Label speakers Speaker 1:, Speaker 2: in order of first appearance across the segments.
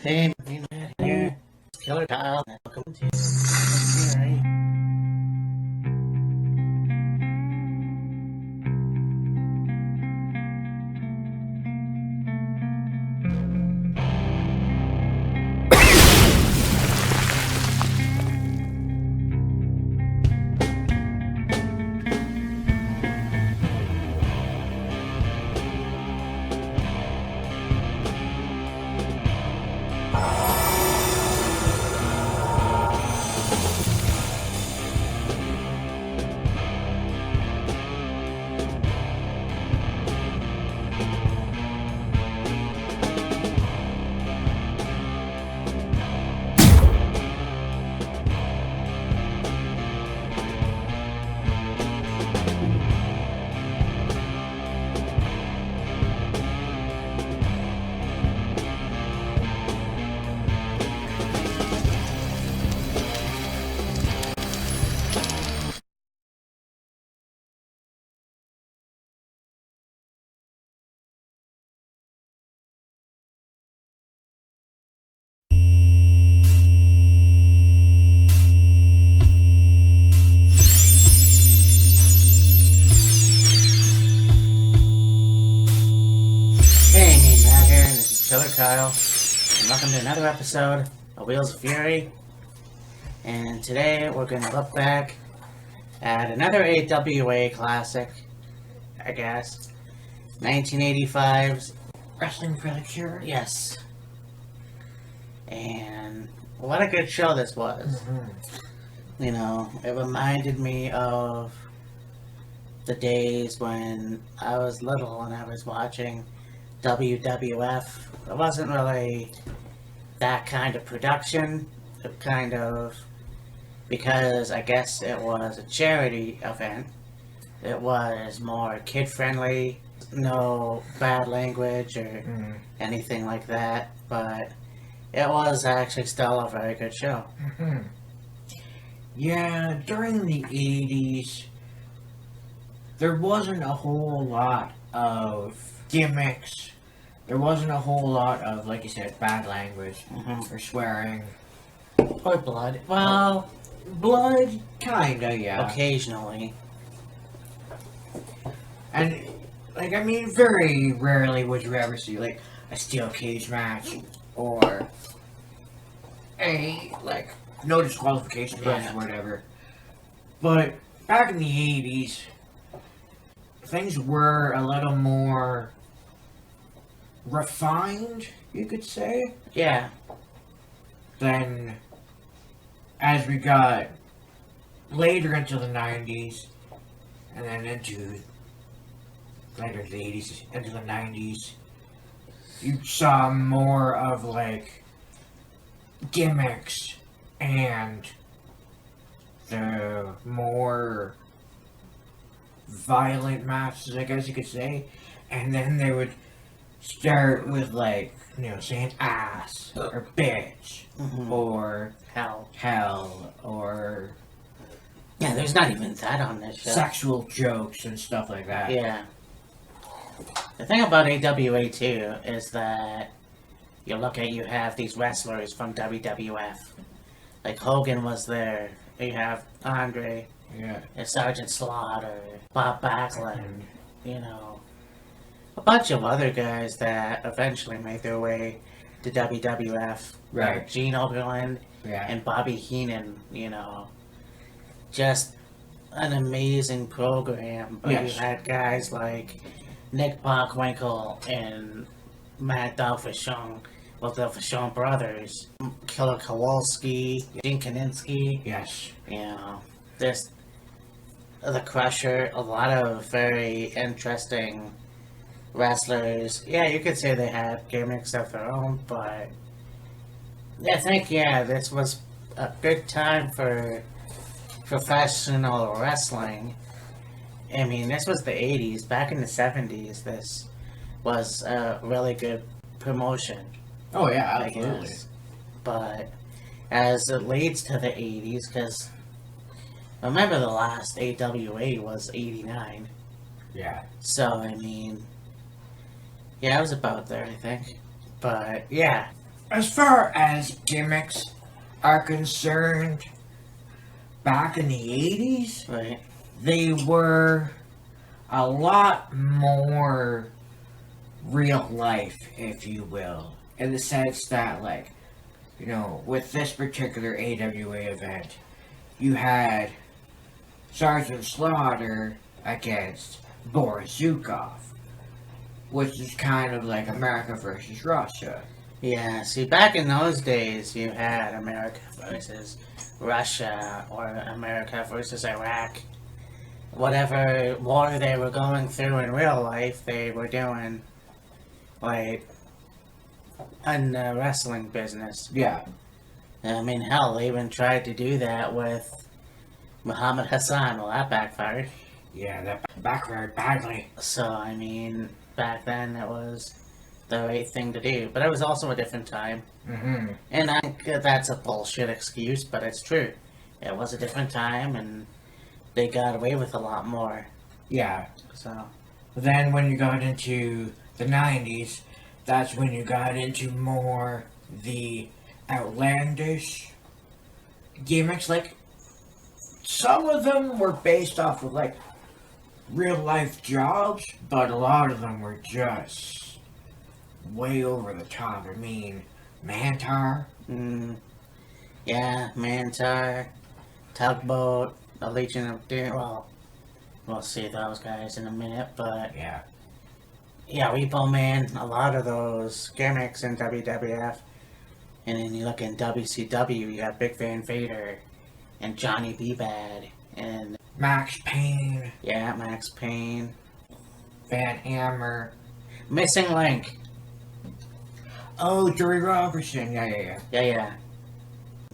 Speaker 1: Hey, Matt here. Killer Kyle. Welcome to Fury. Hey, Matt here, and this is Killer Kyle, and welcome to another episode of Wheels of Fury. And today we're going to look back at another AWA classic, I guess. 1985's
Speaker 2: Wrestling for the Cure.
Speaker 1: Yes. And what a good show this was. You know, it reminded me of the days when I was little and I was watching WWF. It wasn't really that kind of production. It kind of, because I guess it was a charity event, it was more kid-friendly, no bad language or anything like that, but it was actually still a very good show.
Speaker 2: Yeah, during the 80s, there wasn't a whole lot of gimmicks. There wasn't a whole lot of, like you said, bad language or swearing.
Speaker 1: Or blood. Well,
Speaker 2: Blood, kinda, yeah.
Speaker 1: occasionally.
Speaker 2: And, like, I mean, very rarely would you ever see, like, a steel cage match or a, like, no disqualification match or whatever. But back in the 80s, things were a little more refined, you could say,
Speaker 1: Yeah.
Speaker 2: than as we got later into the 90s and then into later the 80s into the 90s. You saw more of like gimmicks and the more violent matches, I guess you could say. And then they would start with like, you know, saying ass or bitch or hell or
Speaker 1: Yeah, there's not even that on this show.
Speaker 2: sexual jokes and stuff like that.
Speaker 1: Yeah. The thing about AWA too is that you have these wrestlers from WWF. Like Hogan was there. You have Andre,
Speaker 2: Yeah.
Speaker 1: Sergeant Slaughter, Bob Backlund, you know, a bunch of other guys that eventually made their way to WWF.
Speaker 2: Right.
Speaker 1: Like Gene Oberlin
Speaker 2: Yeah.
Speaker 1: and Bobby Heenan, you know. Just an amazing program. But
Speaker 2: Yes.
Speaker 1: you had guys like Nick Bockwinkel and Matt Dalfashon, well, the Vachon brothers, Killer Kowalski, Gene Kaninsky,
Speaker 2: Yes.
Speaker 1: you know, there's the Crusher, a lot of very interesting wrestlers. Yeah, you could say they had gimmicks of their own, but I think, this was a good time for professional wrestling. I mean, this was the 80s. Back in the 70s, this was a really good promotion,
Speaker 2: Oh yeah,
Speaker 1: I
Speaker 2: absolutely.
Speaker 1: guess. But as it leads to the 80s, because remember the last AWA was 89.
Speaker 2: Yeah.
Speaker 1: So, I mean, yeah, I was about there, I think. But, yeah,
Speaker 2: As far as gimmicks are concerned, back in the 80s,
Speaker 1: Right.
Speaker 2: they were a lot more real life, if you will, in the sense that, like, you know, with this particular AWA event, you had Sergeant Slaughter against Boris Zukov, which is kind of like America versus Russia.
Speaker 1: Yeah, see, back in those days, you had America versus Russia or America versus Iraq. Whatever war they were going through in real life, they were doing, like, in the wrestling business.
Speaker 2: Yeah.
Speaker 1: I mean, hell, they even tried to do that with Muhammad Hassan. Well, that backfired.
Speaker 2: Yeah, that backfired badly.
Speaker 1: So, I mean, back then it was the right thing to do. But it was also a different time.
Speaker 2: Mm-hmm.
Speaker 1: And I think that's a bullshit excuse, but it's true. It was a different time, and they got away with a lot more.
Speaker 2: Yeah.
Speaker 1: So,
Speaker 2: Then when you got into the 90s, that's when you got into more the outlandish gimmicks. Like, some of them were based off of, like, real life jobs, but a lot of them were just way over the top. I mean, Mantar.
Speaker 1: yeah, Mantar, Tugboat, the Legion of Doom. Well, we'll see those guys in a minute, but
Speaker 2: Yeah.
Speaker 1: yeah, Repo Man, a lot of those gimmicks in WWF. And then you look in WCW, you got Big Van Vader and Johnny B. Bad and
Speaker 2: Max Payne,
Speaker 1: yeah, Max Payne.
Speaker 2: Van Hammer.
Speaker 1: Missing Link.
Speaker 2: Oh, Joey Robertson. Yeah.
Speaker 1: Yeah.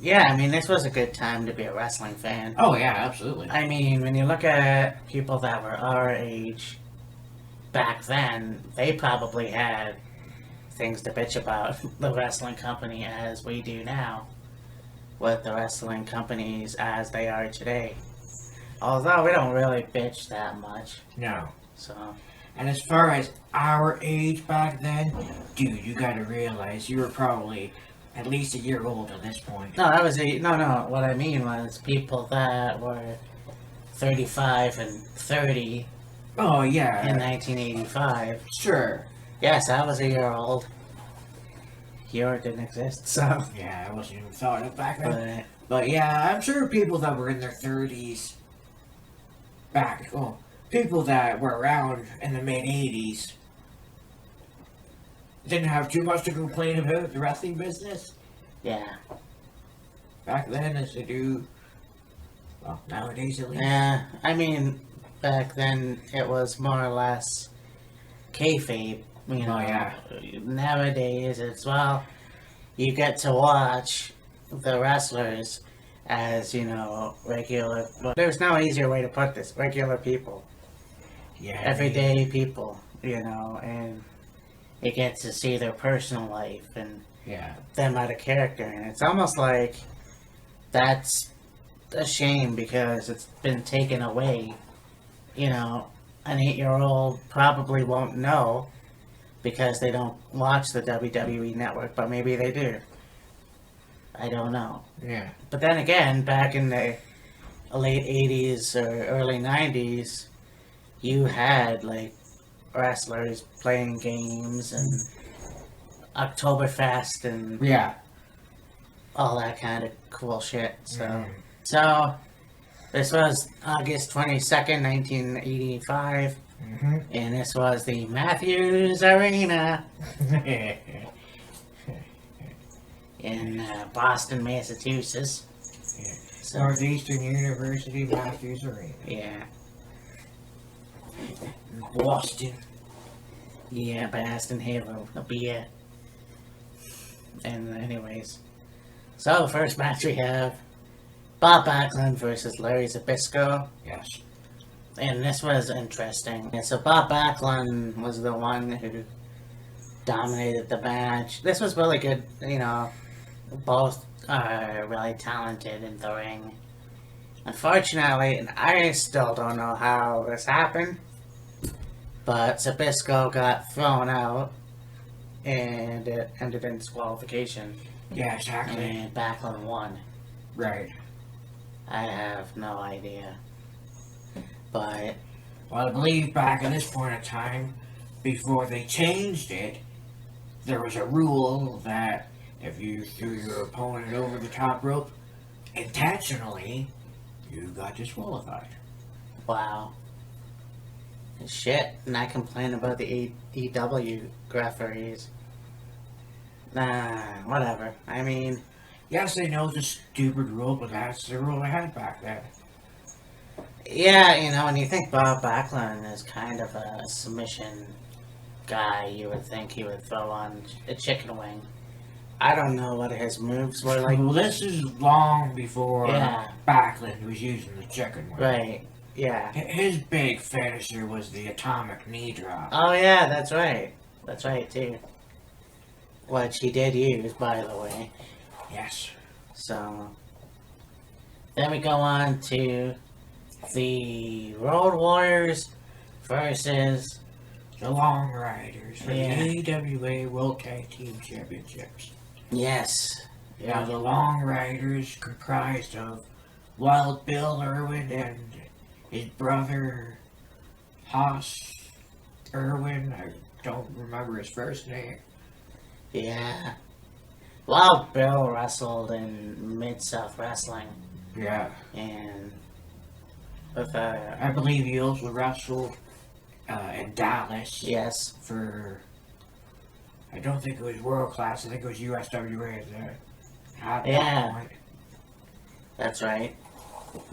Speaker 1: Yeah, I mean, this was a good time to be a wrestling fan.
Speaker 2: Oh, yeah, absolutely.
Speaker 1: I mean, when you look at people that were our age back then, they probably had things to bitch about the wrestling company as we do now with the wrestling companies as they are today. Although we don't really bitch that much,
Speaker 2: No.
Speaker 1: so
Speaker 2: And as far as our age back then, dude, you gotta realize you were probably at least a year old at this point.
Speaker 1: no, that was no. What I mean was people that were 35 and 30
Speaker 2: Oh,
Speaker 1: in
Speaker 2: yeah.
Speaker 1: 1985.
Speaker 2: Sure.
Speaker 1: Yes, I was a year old. Year didn't exist, so.
Speaker 2: Yeah, I wasn't even thought of back then.
Speaker 1: But
Speaker 2: But yeah, I'm sure people that were in their 30s back, well, people that were around in the mid 80s didn't have too much to complain about the wrestling business
Speaker 1: yeah,
Speaker 2: back then as they do, well, nowadays at least.
Speaker 1: yeah. I mean, back then it was more or less kayfabe. You know,
Speaker 2: Oh, yeah.
Speaker 1: Nowadays it's you get to watch the wrestlers as regular. Well, there's no easier way to put this. Regular people,
Speaker 2: Yeah.
Speaker 1: everyday people. And you get to see their personal life and
Speaker 2: Yeah.
Speaker 1: them out of character, and it's almost like that's a shame because it's been taken away. An 8-year-old probably won't know because they don't watch the WWE network, but maybe they do. I don't know.
Speaker 2: Yeah.
Speaker 1: But then again, back in the late 80s or early 90s, you had like wrestlers playing games and Oktoberfest and
Speaker 2: Yeah.
Speaker 1: all that kind of cool shit. So,
Speaker 2: Mm.
Speaker 1: so this was August 22nd, 1985,
Speaker 2: Mm-hmm.
Speaker 1: and this was the Matthews Arena in Boston, Massachusetts. So,
Speaker 2: Northeastern University Matthews Arena.
Speaker 1: yeah.
Speaker 2: Boston.
Speaker 1: Yeah, Boston Hero, a beer. And anyways, so first match we have Bob Backlund versus Larry Zbyszko,
Speaker 2: Yes.
Speaker 1: and this was interesting. And so Bob Backlund was the one who dominated the match. This was really good, both are really talented in the ring. Unfortunately, and I still don't know how this happened, but Zbyszko got thrown out and it ended in disqualification.
Speaker 2: Yeah, exactly.
Speaker 1: And Backlund won.
Speaker 2: Right.
Speaker 1: I have no idea. But
Speaker 2: Well, I believe back at this point in time, before they changed it, there was a rule that if you threw your opponent over the top rope intentionally, you got disqualified.
Speaker 1: wow. Shit. And I complain about the EW referees. Nah, whatever. I mean,
Speaker 2: Yes, they know it's a stupid rule, but that's the rule they had back then.
Speaker 1: yeah, you know, when you think Bob Backlund is kind of a submission guy, you would think he would throw on a chicken wing. I don't know what his moves were like.
Speaker 2: Well, this is long before
Speaker 1: Yeah.
Speaker 2: Backlund was using the chicken wing.
Speaker 1: Right. Yeah.
Speaker 2: His big finisher was the atomic knee drop.
Speaker 1: Oh, yeah, that's right. That's right, too. Which he did use, by the way.
Speaker 2: Yes.
Speaker 1: So, then we go on to the Road Warriors versus,
Speaker 2: The Long Riders for
Speaker 1: Yeah.
Speaker 2: the AWA World Tag Team Championships.
Speaker 1: yes.
Speaker 2: Now, the Long Riders comprised of Wild Bill Irwin and his brother Haas Irwin. I don't remember his first name.
Speaker 1: Yeah. Well, Bill wrestled in Mid-South Wrestling,
Speaker 2: Yeah.
Speaker 1: and with
Speaker 2: I believe he also wrestled in Dallas
Speaker 1: yes,
Speaker 2: for, I don't think it was World Class, I think it was USWA at that
Speaker 1: Yeah.
Speaker 2: point.
Speaker 1: that's right.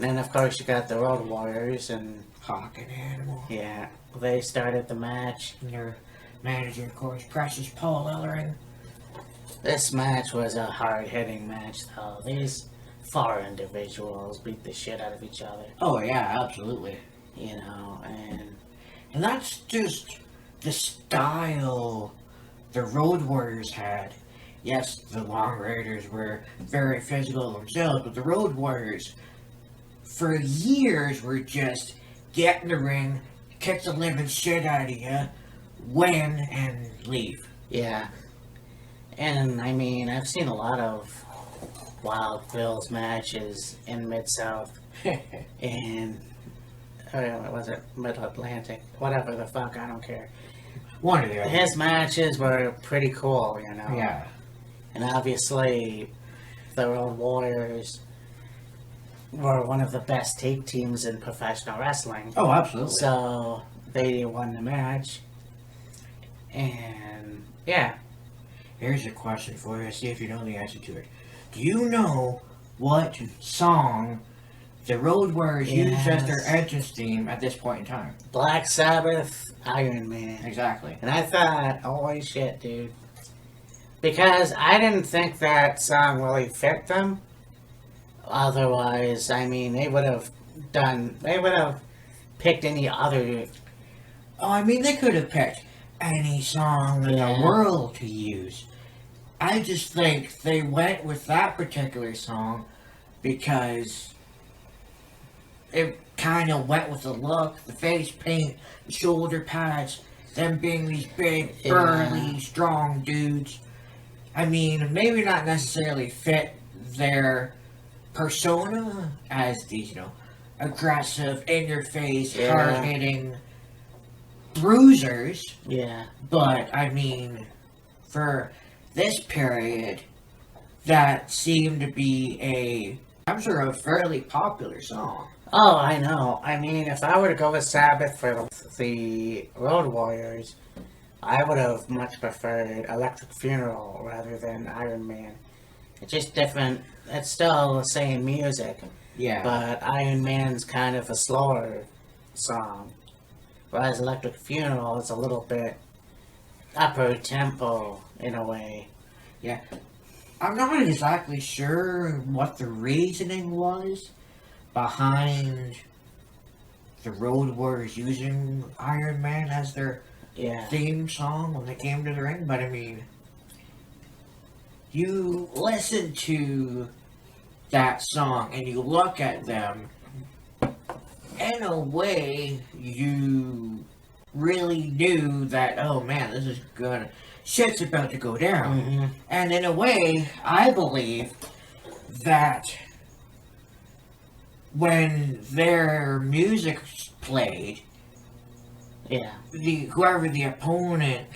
Speaker 1: Then, of course, you got the Road Warriors, and
Speaker 2: Hawk and Animal.
Speaker 1: yeah, they started the match.
Speaker 2: And their manager, of course, Precious Paul Ellering.
Speaker 1: This match was a hard-hitting match, though. These four individuals beat the shit out of each other,
Speaker 2: Oh yeah, absolutely.
Speaker 1: you know, and
Speaker 2: And that's just the style the Road Warriors had. Yes, the Long Raiders were very physical themselves, but the Road Warriors, for years, were just get in the ring, kick the living shit out of you, win, and leave.
Speaker 1: yeah. And, I mean, I've seen a lot of Wild Bill's matches in Mid-South, and, what was it, Mid-Atlantic? Whatever the fuck, I don't care.
Speaker 2: One of the other.
Speaker 1: His matches were pretty cool, you know.
Speaker 2: Yeah.
Speaker 1: And obviously, the Road Warriors were one of the best tag teams in professional wrestling.
Speaker 2: Oh, absolutely.
Speaker 1: So, they won the match. And, yeah.
Speaker 2: Here's a question for you. See if you know the answer to it. Do you know what song the Road Warriors used as their
Speaker 1: Yes.
Speaker 2: entrance theme at this point in time?
Speaker 1: Black Sabbath, Iron Man.
Speaker 2: Exactly.
Speaker 1: And I thought, holy shit, dude. Because I didn't think that song really fit them. Otherwise, I mean, they would have picked any other.
Speaker 2: Oh, I mean, they could have picked any song in
Speaker 1: Yeah.
Speaker 2: the world to use. I just think they went with that particular song because it kind of went with the look, the face paint, the shoulder pads, them being these big,
Speaker 1: Yeah.
Speaker 2: burly, strong dudes. I mean, maybe not necessarily fit their persona as these, aggressive, in your face,
Speaker 1: Yeah.
Speaker 2: hard hitting bruisers,
Speaker 1: Yeah.
Speaker 2: but I mean, for this period, that seemed to be I'm sure, a fairly popular song.
Speaker 1: Oh, I know. I mean, if I were to go with Sabbath for the Road Warriors, I would have much preferred Electric Funeral rather than Iron Man. It's just different. It's still the same music,
Speaker 2: Yeah.
Speaker 1: but Iron Man's kind of a slower song. Whereas Electric Funeral is a little bit upper tempo in a way.
Speaker 2: I'm not exactly sure what the reasoning was behind the Road Warriors using Iron Man as their
Speaker 1: Yeah.
Speaker 2: theme song when they came to the ring, but I mean, you listen to that song and you look at them, in a way, you really knew that, oh man, this is gonna shit's about to go down.
Speaker 1: Mm-hmm.
Speaker 2: And in a way, I believe that when their music played,
Speaker 1: Yeah.
Speaker 2: whoever the opponent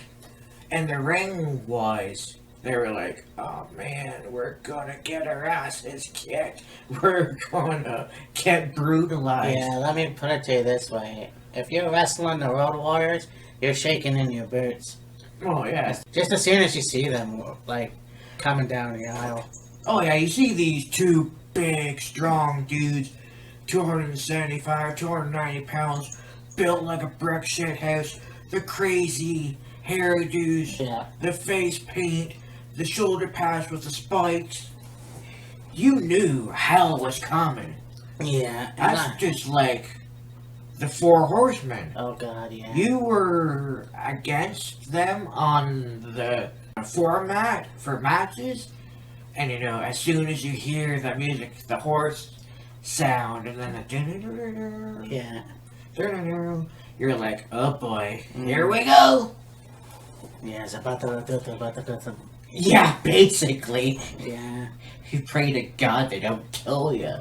Speaker 2: and the ring was, they were like, oh man, we're gonna get our asses kicked. We're gonna get brutalized.
Speaker 1: Yeah, let me put it to you this way. If you're wrestling the Road Warriors, you're shaking in your boots.
Speaker 2: Oh yeah.
Speaker 1: Just as soon as you see them, like, coming down the aisle.
Speaker 2: Oh yeah, you see these two big, strong dudes, 275, 290 pounds, built like a brick shit house, the crazy hairdos,
Speaker 1: Yeah.
Speaker 2: the face paint, the shoulder pads with the spikes. You knew hell was coming.
Speaker 1: Yeah.
Speaker 2: That's just like the Four Horsemen.
Speaker 1: Oh, God, yeah.
Speaker 2: You were against them on the format for matches, and you know, as soon as you hear the music, the horse sound, and then the
Speaker 1: Yeah.
Speaker 2: you're like, oh boy, here we go.
Speaker 1: Yeah, it's about the.
Speaker 2: Yeah, basically.
Speaker 1: Yeah.
Speaker 2: You pray to God they don't kill you.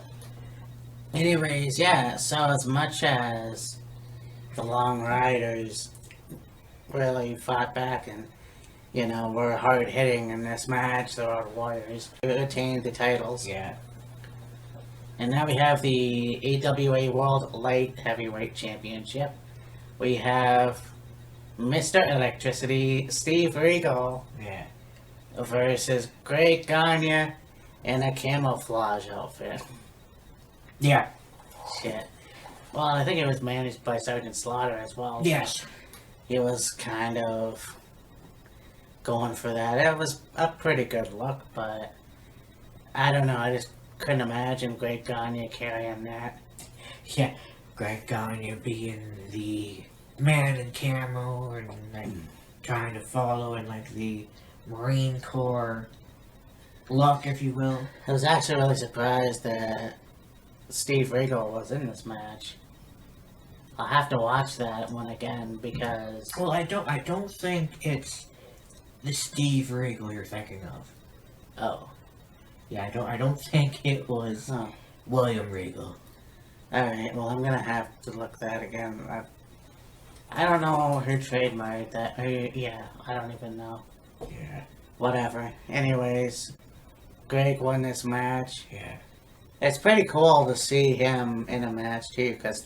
Speaker 1: Anyways, yeah, so as much as the Long Riders really fought back and, you know, were hard hitting in this match, the Road Warriors attained the titles.
Speaker 2: Yeah.
Speaker 1: And now we have the AWA World Light Heavyweight Championship. We have Mr. Electricity, Steve Regal,
Speaker 2: Yeah.
Speaker 1: versus Great Gagne in a camouflage outfit.
Speaker 2: Yeah.
Speaker 1: Shit. Well, I think it was managed by Sergeant Slaughter as well.
Speaker 2: Yes.
Speaker 1: He was kind of going for that. It was a pretty good look, but I don't know. I just couldn't imagine Great Gagne carrying that.
Speaker 2: Yeah. Greg Gagne being the man in camo and like trying to follow in like the Marine Corps look, if you will.
Speaker 1: I was actually really surprised that Steve Regal was in this match. I'll have to watch that one again because
Speaker 2: Well, I don't think it's the Steve Regal you're thinking of.
Speaker 1: oh,
Speaker 2: Yeah, I don't think it was
Speaker 1: oh,
Speaker 2: William Regal.
Speaker 1: all right. Well, I'm gonna have to look that again. I don't know who trademarked that. Yeah, I don't even know.
Speaker 2: Yeah.
Speaker 1: Whatever. Anyways, Greg won this match.
Speaker 2: Yeah.
Speaker 1: It's pretty cool to see him in a match too, because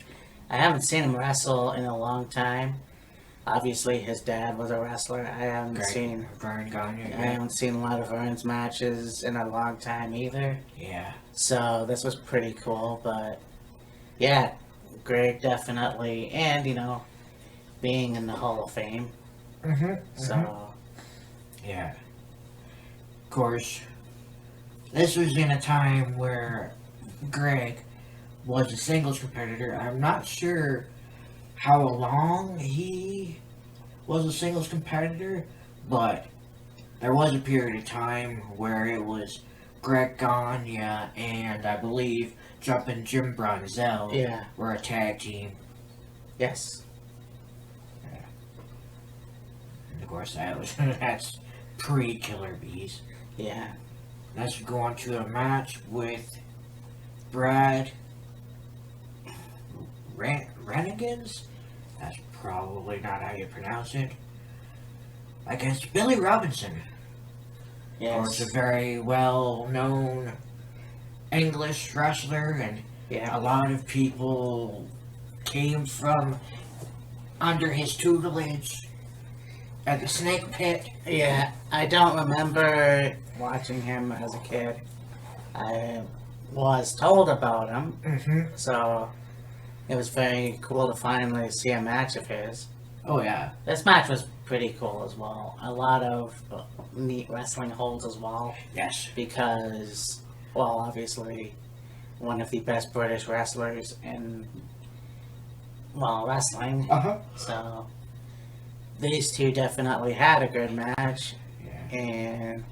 Speaker 1: I haven't seen him wrestle in a long time. Obviously, his dad was a wrestler. I haven't seen
Speaker 2: Vern Gagne.
Speaker 1: I haven't seen a lot of Vern's matches in a long time either.
Speaker 2: Yeah.
Speaker 1: So this was pretty cool, but yeah, Greg definitely, and you know, being in the Hall of Fame. So
Speaker 2: Yeah. Of course, this was in a time where Greg was a singles competitor. I'm not sure how long he was a singles competitor, but there was a period of time where it was Greg Gagne and I believe Jumpin' Jim Brunzell
Speaker 1: yeah,
Speaker 2: were a tag team.
Speaker 1: yes,
Speaker 2: And of course, that's pre-Killer Bees.
Speaker 1: yeah,
Speaker 2: Let's go on to a match with Brad Renegans. That's probably not how you pronounce it. Against Billy Robinson. It's a
Speaker 1: yes,
Speaker 2: very well-known English wrestler, and
Speaker 1: yeah.
Speaker 2: a lot of people came from under his tutelage at the Snake Pit.
Speaker 1: Yeah, I don't remember watching him as a kid. I was told about him, so it was very cool to finally see a match of his.
Speaker 2: Oh yeah.
Speaker 1: This match was pretty cool as well. A lot of neat wrestling holds as well,
Speaker 2: Yes.
Speaker 1: because, well, obviously, one of the best British wrestlers in, well, wrestling.
Speaker 2: Uh-huh.
Speaker 1: So, these two definitely had a good match,
Speaker 2: Yeah.
Speaker 1: and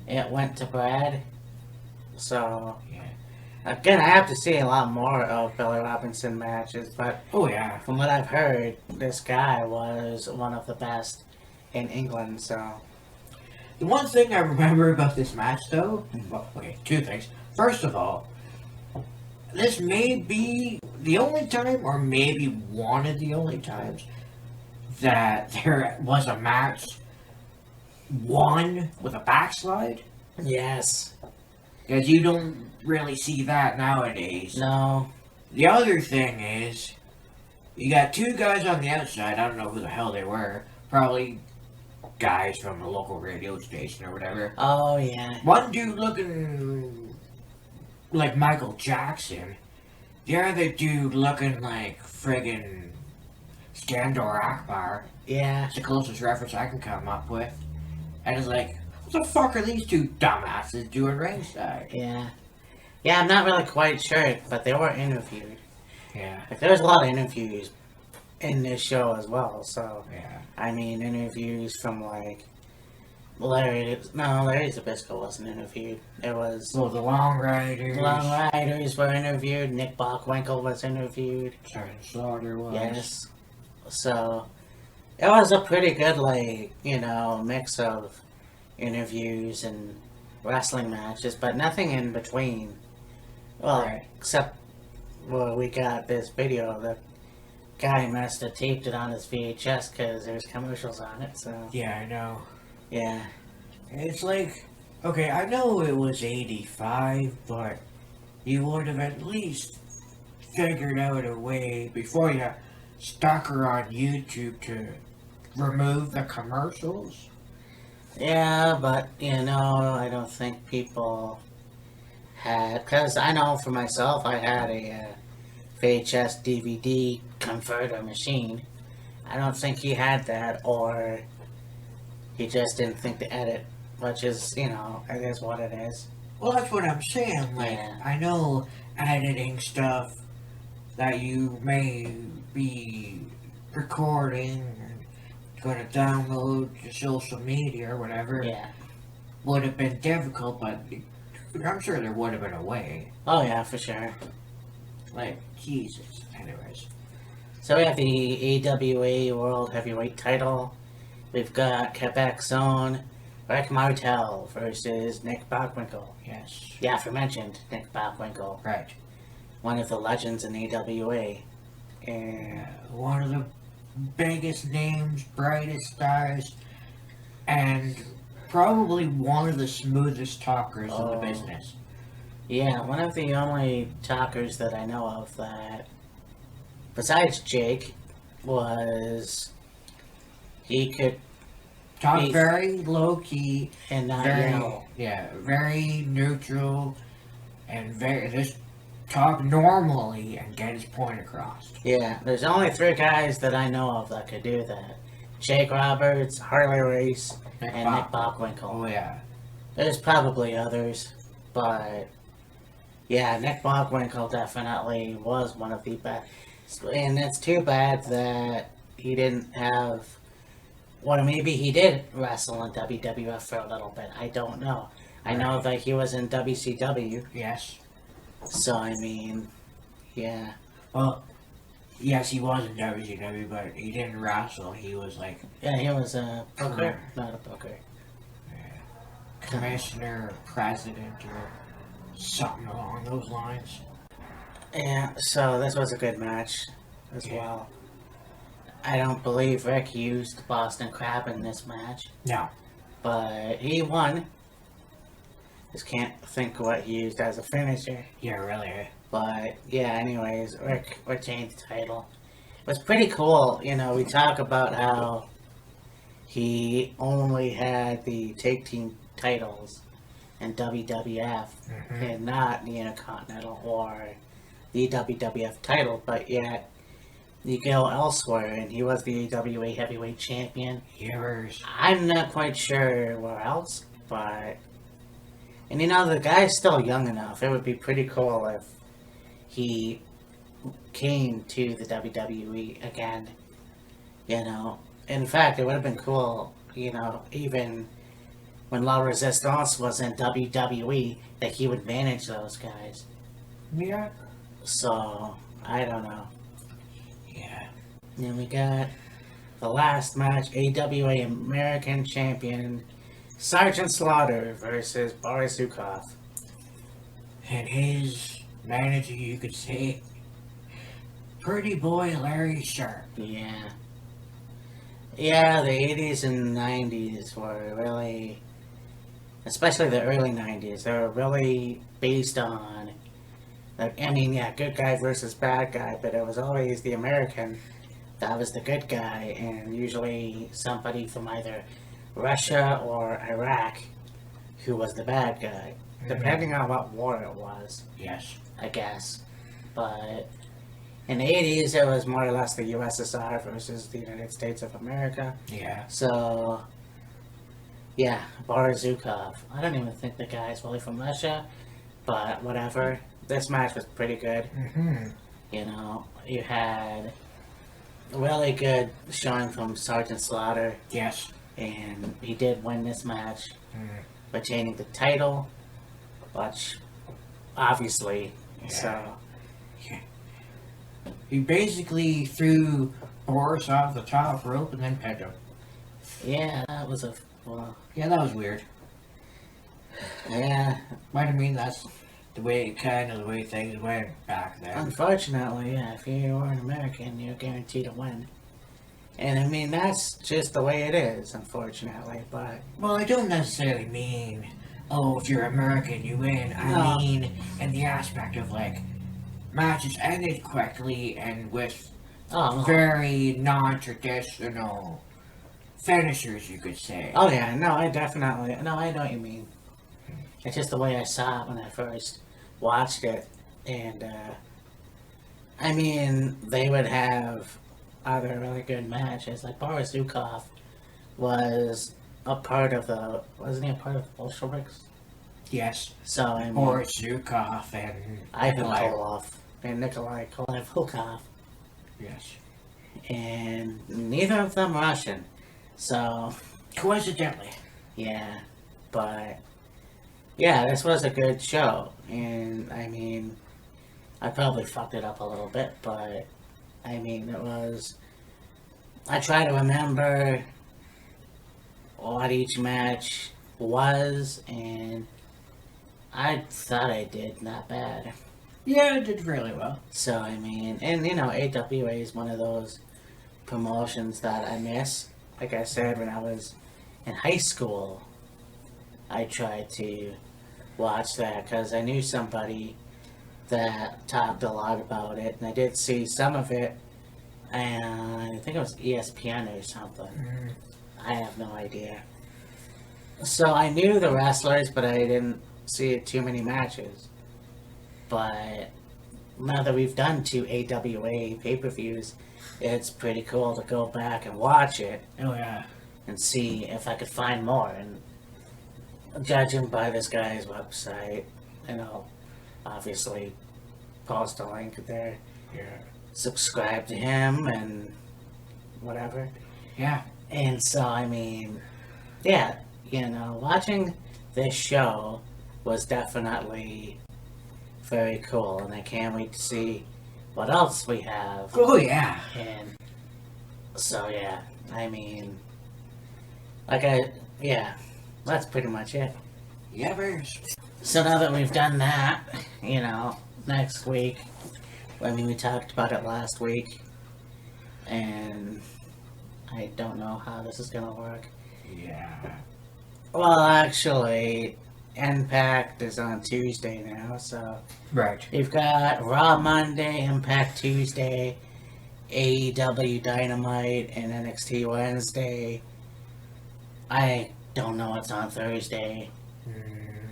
Speaker 1: it went to Brad. So,
Speaker 2: Yeah.
Speaker 1: again, I have to see a lot more of Billy Robinson matches, but
Speaker 2: Oh yeah.
Speaker 1: from what I've heard, this guy was one of the best in England. So
Speaker 2: The one thing I remember about this match, though, well, okay, two things. First of all, this may be the only time, or maybe one of the only times, that there was a match won with a backslide.
Speaker 1: yes,
Speaker 2: Because you don't really see that nowadays.
Speaker 1: no,
Speaker 2: The other thing is, you got two guys on the outside, I don't know who the hell they were, probably guys from a local radio station or whatever.
Speaker 1: oh yeah,
Speaker 2: One dude looking like Michael Jackson, the other dude looking like friggin' Skandor Akbar.
Speaker 1: yeah,
Speaker 2: It's the closest reference I can come up with. And it's like, what the fuck are these two dumbasses doing ringside?
Speaker 1: yeah, yeah. I'm not really quite sure, but they were interviewed.
Speaker 2: Yeah,
Speaker 1: Like, there was a lot of interviews in this show as well. So
Speaker 2: yeah.
Speaker 1: I mean, interviews from like Larry. No, Larry Zbyszko wasn't interviewed. It was
Speaker 2: So the Long Riders.
Speaker 1: Long Riders were interviewed. Nick Bockwinkel was interviewed.
Speaker 2: Sergeant Slaughter was.
Speaker 1: Yes. So it was a pretty good, like, mix of interviews and wrestling matches, but nothing in between. Well,
Speaker 2: Right.
Speaker 1: except we got this video. The guy must have taped it on his VHS because there's commercials on it. So
Speaker 2: Yeah, I know.
Speaker 1: yeah,
Speaker 2: It's like, okay, I know it was 85, but you would have at least figured out a way before you stuck her on YouTube to remove the commercials.
Speaker 1: yeah, but I don't think people had, because I know for myself, I had a VHS DVD converter machine. I don't think he had that, or he just didn't think to edit, which is, it is what it is.
Speaker 2: Well, that's what I'm saying. Like,
Speaker 1: Yeah.
Speaker 2: I know editing stuff that you may be recording and going to download to social media or whatever
Speaker 1: Yeah.
Speaker 2: would have been difficult, but I'm sure there would have been a way.
Speaker 1: Oh, yeah, for sure.
Speaker 2: Like, Jesus. Anyways.
Speaker 1: So we have the AWA World Heavyweight title. We've got Quebec's own Rick Martel versus Nick Bockwinkel.
Speaker 2: Yes.
Speaker 1: The aforementioned Nick Bockwinkel,
Speaker 2: Right.
Speaker 1: one of the legends in AWA. And
Speaker 2: One of the biggest names, brightest stars, and probably one of the smoothest talkers in the
Speaker 1: Oh.
Speaker 2: business.
Speaker 1: yeah, one of the only talkers that I know of that, besides Jake, was he could
Speaker 2: Talk
Speaker 1: He's-
Speaker 2: very low key,
Speaker 1: and not
Speaker 2: very
Speaker 1: yell.
Speaker 2: very neutral, and just talk normally and get his point across.
Speaker 1: Yeah, there's only 3 guys that I know of that could do that. Jake Roberts, Harley Race, and Nick Bockwinkel.
Speaker 2: Oh yeah.
Speaker 1: There's probably others, but yeah, Nick Bockwinkel definitely was one of the best. And it's too bad that he didn't have. Well, maybe he did wrestle in WWF for a little bit. I don't know. I know that he was in WCW,
Speaker 2: Yes.
Speaker 1: so I mean, yeah.
Speaker 2: Well, yes, he was in WCW, but he didn't wrestle. He was like
Speaker 1: Yeah, he was a booker, not a booker.
Speaker 2: commissioner, or president, or something along those lines.
Speaker 1: Yeah, so this was a good match as
Speaker 2: Yeah.
Speaker 1: well. I don't believe Rick used Boston Crab in this match,
Speaker 2: No.
Speaker 1: but he won. Just can't think what he used as a finisher.
Speaker 2: Yeah, really.
Speaker 1: But yeah, anyways, Rick retained the title. It was pretty cool. We talk about how he only had the tag team titles in WWF and not the Intercontinental or the WWF title, but yet you go elsewhere and he was the AWA Heavyweight Champion.
Speaker 2: Yours.
Speaker 1: I'm not quite sure where else, but and the guy's still young enough. It would be pretty cool if he came to the WWE again. In fact, it would have been cool, even when La Resistance was in WWE, that he would manage those guys.
Speaker 2: Yeah.
Speaker 1: So, I don't know.
Speaker 2: Yeah.
Speaker 1: Then we got the last match, AWA American Champion Sergeant Slaughter versus Boris Zukov.
Speaker 2: And his manager, you could say, Pretty Boy Larry Sharp.
Speaker 1: Yeah. Yeah, the 80s and 90s were really, especially the early 90s, they were really based on, like, I mean, yeah, good guy versus bad guy, but it was always the American that was the good guy, and usually somebody from either Russia or Iraq who was the bad guy, depending on what war it was,
Speaker 2: Yes.
Speaker 1: I guess. But in the 80s, it was more or less the USSR versus the United States of America.
Speaker 2: Yeah.
Speaker 1: So, yeah, Boris Zukov. I don't even think the guy's really from Russia, but whatever. This match was pretty good.
Speaker 2: Mm-hmm.
Speaker 1: You know, you had a really good showing from Sergeant Slaughter,
Speaker 2: Yes.
Speaker 1: and he did win this match,
Speaker 2: Mm.
Speaker 1: retaining the title, which obviously, so.
Speaker 2: He basically threw Boris off the top rope and then pinned him.
Speaker 1: Yeah, that was a, well,
Speaker 2: Yeah, that was weird.
Speaker 1: yeah,
Speaker 2: But I mean, that's the way, kind of the way things went back then.
Speaker 1: unfortunately, yeah, if you are an American, you're guaranteed to win. And I mean, that's just the way it is, unfortunately, but
Speaker 2: Well, I don't necessarily mean, oh, if you're American, you win. I
Speaker 1: No.
Speaker 2: mean, in the aspect of, like, matches ended quickly and with
Speaker 1: oh, no.
Speaker 2: very non-traditional finishers, you could say.
Speaker 1: Oh yeah, no, I definitely, no, I know what you mean. It's just the way I saw it when I first watched it, and I mean, they would have other really good matches. Like Boris Zukov was a part of the, wasn't he a part of the Bolsheviks?
Speaker 2: Yes.
Speaker 1: So I mean,
Speaker 2: Boris Zukov and
Speaker 1: Ivan
Speaker 2: Nikolai.
Speaker 1: Koloff and Nikolai Volkov,
Speaker 2: Yes.
Speaker 1: and neither of them Russian. So
Speaker 2: Coincidentally.
Speaker 1: yeah, but yeah, this was a good show, and I mean, I probably fucked it up a little bit, but I mean, it was. I try to remember what each match was, and I thought I did not bad.
Speaker 2: Yeah, it did really well.
Speaker 1: So I mean, and you know, AWA is one of those promotions that I miss. Like I said, when I was in high school, I tried to watch that because I knew somebody that talked a lot about it, and I did see some of it, and I think it was ESPN or something.
Speaker 2: Mm.
Speaker 1: I have no idea. So I knew the wrestlers, but I didn't see too many matches. But now that we've done 2 AWA pay-per-views, it's pretty cool to go back and watch it
Speaker 2: Oh, yeah.
Speaker 1: and see if I could find more. And judging by this guy's website, and I'll obviously post a link there.
Speaker 2: Yeah.
Speaker 1: Subscribe to him and whatever.
Speaker 2: Yeah.
Speaker 1: And so, I mean, yeah, you know, watching this show was definitely very cool, and I can't wait to see what else we have.
Speaker 2: Oh, yeah.
Speaker 1: And so, yeah, I mean, yeah, that's pretty much it.
Speaker 2: Yeah, Bears.
Speaker 1: So now that we've done that, you know, next week, I mean, we talked about it last week, and I don't know how this is gonna work.
Speaker 2: Yeah.
Speaker 1: Well, actually, Impact is on Tuesday now, so
Speaker 2: Right.
Speaker 1: we've got Raw Monday, Impact Tuesday, AEW Dynamite, and NXT Wednesday. I don't know what's on Thursday.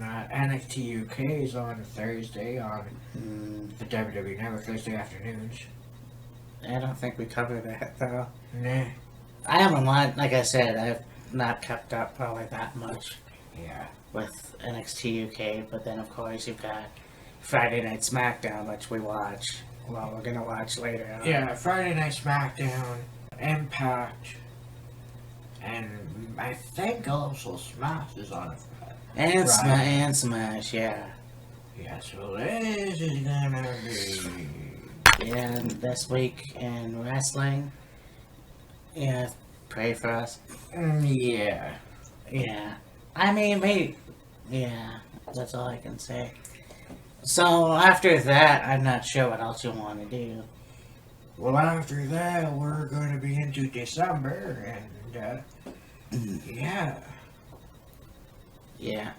Speaker 2: NXT UK is on Thursday on
Speaker 1: Mm,
Speaker 2: the WWE Network, Thursday afternoons.
Speaker 1: I don't think we covered that, though.
Speaker 2: Nah.
Speaker 1: I haven't watched, like I said, I've not kept up probably that much
Speaker 2: Yeah.
Speaker 1: with NXT UK, but then of course you've got Friday Night SmackDown, which we watch. Well, we're gonna watch later on.
Speaker 2: Yeah, Friday Night SmackDown, Impact, and I think also Smash is on it.
Speaker 1: And,
Speaker 2: Right.
Speaker 1: and Smash, yeah.
Speaker 2: Yeah, so this is gonna be...
Speaker 1: And this week in wrestling, yeah, pray for us.
Speaker 2: Yeah.
Speaker 1: Yeah. I mean, maybe. Yeah, that's all I can say. So after that, I'm not sure what else you want to do.
Speaker 2: Well, after that, we're going to be into December, and yeah.
Speaker 1: Yeah.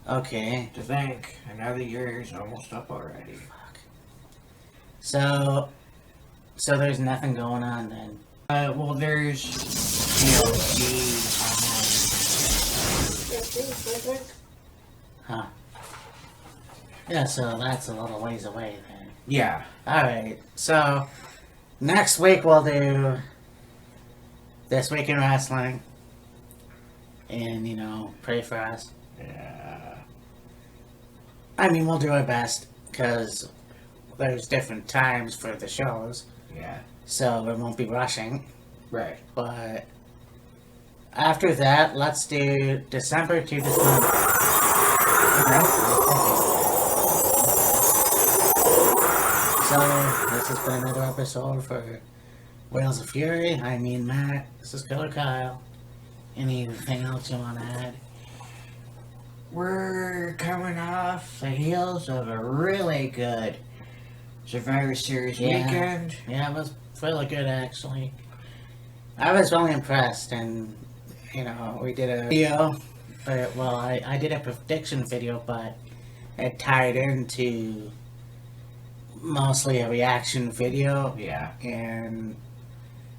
Speaker 1: Okay.
Speaker 2: To think, another year is almost up already.
Speaker 1: Fuck. So there's nothing going on then.
Speaker 2: Well, there's DLC.
Speaker 1: Huh. Yeah, so that's a little ways away then.
Speaker 2: Yeah.
Speaker 1: Alright, so next week we'll do This Week in Wrestling. And, pray for us.
Speaker 2: Yeah.
Speaker 1: I mean, we'll do our best because there's different times for the shows.
Speaker 2: Yeah.
Speaker 1: So we won't be rushing.
Speaker 2: Right.
Speaker 1: But after that, let's do December to December. Okay. So, this has been another episode for Wheels of Fury. I mean, Matt. This is Killer Kyle. Anything else you want to add?
Speaker 2: We're coming off the heels of a really good Survivor Series weekend.
Speaker 1: Yeah, it was really good, actually. I was really impressed, and, we did a video. Well, I did a prediction video, but it tied into mostly a reaction video.
Speaker 2: Yeah.
Speaker 1: And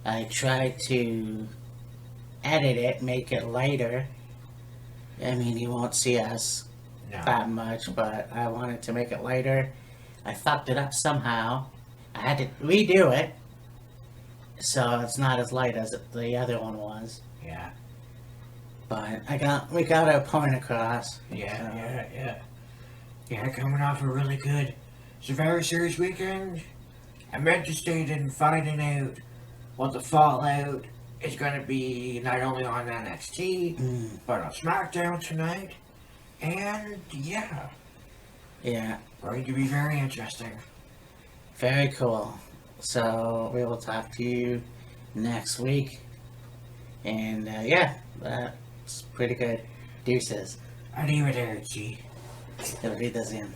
Speaker 1: I tried to edit it, make it lighter. I mean, you won't see us that much, but I wanted to make it lighter. I fucked it up somehow. I had to redo it, so it's not as light as the other one was.
Speaker 2: Yeah.
Speaker 1: But we got our point across.
Speaker 2: Yeah, coming off a really good Survivor Series weekend. I'm interested in finding out what the fallout is going to be, not only on NXT, but on SmackDown tonight. And yeah.
Speaker 1: Yeah.
Speaker 2: Going to be very interesting.
Speaker 1: Very cool. So we will talk to you next week. And that's pretty good. Deuces.
Speaker 2: Arrivederci.
Speaker 1: Auf Wiedersehen.